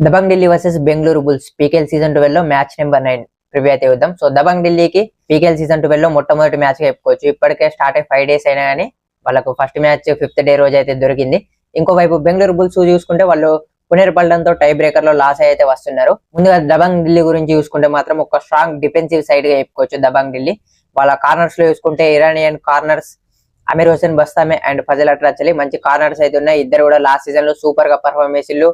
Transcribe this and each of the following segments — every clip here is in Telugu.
Dabangg Delhi versus Bengaluru bulls PKL season 12 లో మ్యాచ్ నెంబర్ 9 ప్రివ్యూ అయితే చూద్దాం. సో దబంగ్ ఢిల్లీకి పీకేఎల్ సీజన్ 12 లో మొట్టమొదటి మ్యాచ్ గా చెప్పుకోవచ్చు. ఇప్పటికే స్టార్ట్ అయ్యి 5 డేస్ అయినా కానీ వాళ్ళకు ఫస్ట్ మ్యాచ్ 5th డే రోజు అయితే దొరికింది. ఇంకోవైపు బెంగళూరు బుల్స్ చూసుకుంటే వాళ్ళు పునర్పల్డంతో టై బ్రేకర్ లో లాస్ అయితే వస్తున్నారు. ముందుగా దబంగ్ ఢిల్లీ గురించి చూసుకుంటే మాత్రం ఒక స్ట్రాంగ్ డిఫెన్సివ్ సైడ్ గా చెప్పుకోవచ్చు. దబంగ్ ఢిల్లీ వాళ్ళ కార్నర్స్ లో చూసుకుంటే Iranian corners Amir Hossein Bastami and Fazel Atrachali మంచి కార్నర్స్ అయితే ఉన్నాయి. ఇద్దరు కూడా లాస్ట్ సీజన్ లో సూపర్ గా పర్ఫార్మ్ చేసిళ్ళు.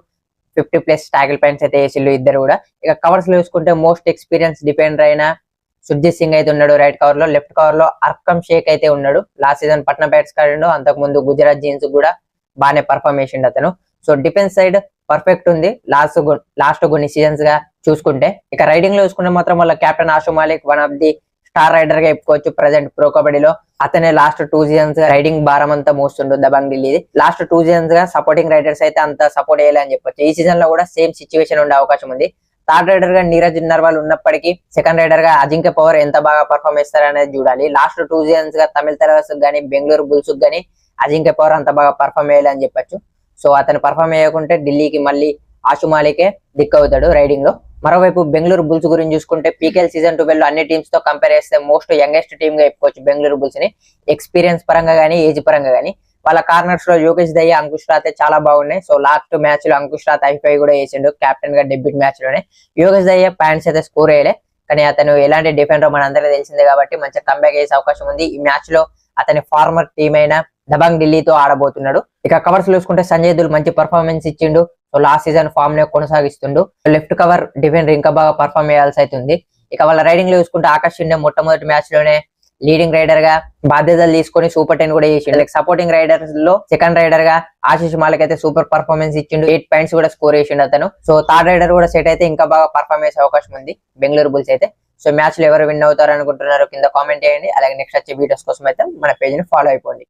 50+ టాకిల్ పాయింట్స్ అయితే వేసిళ్ళు ఇద్దరు కూడా. ఇక కవర్స్ లో చూసుకుంటే మోస్ట్ ఎక్స్పీరియన్స్ డిఫెండర్ అయిన సుర్జిత్ సింగ్ అయితే ఉన్నాడు రైట్ కవర్ లో. లెఫ్ట్ కవర్ లో అర్కమ్ షేక్ అయితే ఉన్నాడు. లాస్ట్ సీజన్ పట్నం బ్యాట్స్ కాడిండు, అంతకు ముందు గుజరాత్ జీన్స్ కూడా బాగానే పర్ఫార్మ్ చేసిండు అతను. సో డిఫెన్స్ సైడ్ పర్ఫెక్ట్ ఉంది లాస్ట్ కొన్ని సీజన్స్ గా చూసుకుంటే. ఇక రైడింగ్ లో చూసుకుంటే మాత్రం వాళ్ళ captain Ashu Malik one of the star rider గా చెప్పుకోవచ్చు. ప్రెసెంట్ ప్రో కబడ్డీలో అతనే లాస్ట్ 2 సీజన్స్ గా రైడింగ్ భారం అంతా మోస్తుండు దబంగ్ ఢిల్లీ. లాస్ట్ 2 సీజన్స్ గా సపోర్టింగ్ రైడర్స్ అయితే అంత సపోర్ట్ చేయాలి అని చెప్పొచ్చు. ఈ సీజన్ లో కూడా సేమ్ సిచ్యువేషన్ ఉండే అవకాశం ఉంది. థర్డ్ రైడర్ గా నీరజ్ నర్వాల్ ఉన్నప్పటికీ సెకండ్ రైడర్ గా అజింక్య పవర్ ఎంత బాగా పర్ఫార్మ్ చేస్తారనేది చూడాలి. లాస్ట్ 2 సీజన్స్ గా తమిళ తెరవస్ గానీ బెంగళూరు బుల్స్ గానీ అజింక్య పవర్ అంత బాగా పర్ఫార్మ్ చేయాలి అని చెప్పొచ్చు. సో అతను పర్ఫార్మ్ చేయకుంటే ఢిల్లీకి మళ్ళీ ఆషు మాలికే దిక్కవుతాడు రైడింగ్ లో. మరోవైపు బెంగళూరు బుల్స్ గురించి చూసుకుంటే పీకేఎల్ సీజన్ 12 లో అన్ని టీమ్స్ తో కంపేర్ చేస్తే మోస్ట్ యంగెస్ట్ టీమ్ గా చెప్పుకోవచ్చు బెంగళూరు బుల్స్ ని. ఎక్స్పీరియన్స్ పరంగా గానీ ఏజ్ పరంగా గానీ వాళ్ళ కార్నర్స్ లో యోగేష్ దయ్య, అంకుష్ రాత్ చాలా బాగున్నాయి. సో లాస్ట్ మ్యాచ్ లో అంకుష్ రాత్ ఐఫై కూడా వేసిండు కెప్టెన్ గా డెబ్యూట్ మ్యాచ్ లోనే. యోగేష్ దయ్య పాయింట్స్ అయితే స్కోర్ చేయలే, కానీ అతను ఎలాంటి డిఫెండర్ మన అందరికీ తెలిసిందే కాబట్టి మంచిగా కంబ్యాక్ చేసే అవకాశం ఉంది. ఈ మ్యాచ్ లో అతని ఫార్మర్ టీమ్ అయిన దబంగ్ ఢిల్లీతో ఆడబోతున్నాడు. ఇక కవర్స్ లో చూసుకుంటే సంజయ్ దుల్ మంచి పర్ఫార్మెన్స్ ఇచ్చిండు. సో లాస్ట్ సీజన్ ఫామ్ నే కొనసాగిస్తుండు. లెఫ్ట్ కవర్ డిఫెండర్ ఇంకా బాగా పర్ఫార్మ్ చేయాల్సి అవుతుంది. ఇక వాళ్ళ రైడింగ్ లో చూసుకుంటే ఆకాష్ షిండే మొట్టమొదటి మ్యాచ్ లోనే లీడింగ్ రైడర్ గా బాధ్యతలు తీసుకొని సూపర్ 10 కూడా చేసిండు. లైక్ సపోర్టింగ్ రైడర్స్ లో సెకండ్ రైడర్ గా ఆశీష్ మాలిక్ అయితే సూపర్ పర్ఫార్మెన్స్ ఇచ్చిండు. 8 పాయింట్స్ కూడా స్కోర్ చేసిండు అతను. సో థర్డ్ రైడర్ కూడా సెట్ అయితే ఇంకా బాగా పర్ఫార్మ్ చేసే అవకాశం ఉంది బెంగళూరు బుల్స్ అయితే. సో మ్యాచ్ లో ఎవరు విన్ అవుతారు అనుకుంటున్నారో కింద కామెంట్ చేయండి. అలాగే నెక్స్ట్ వచ్చే వీడియోస్ కోసం అయితే మన పేజ్ ని ఫాలో అయిపోండి.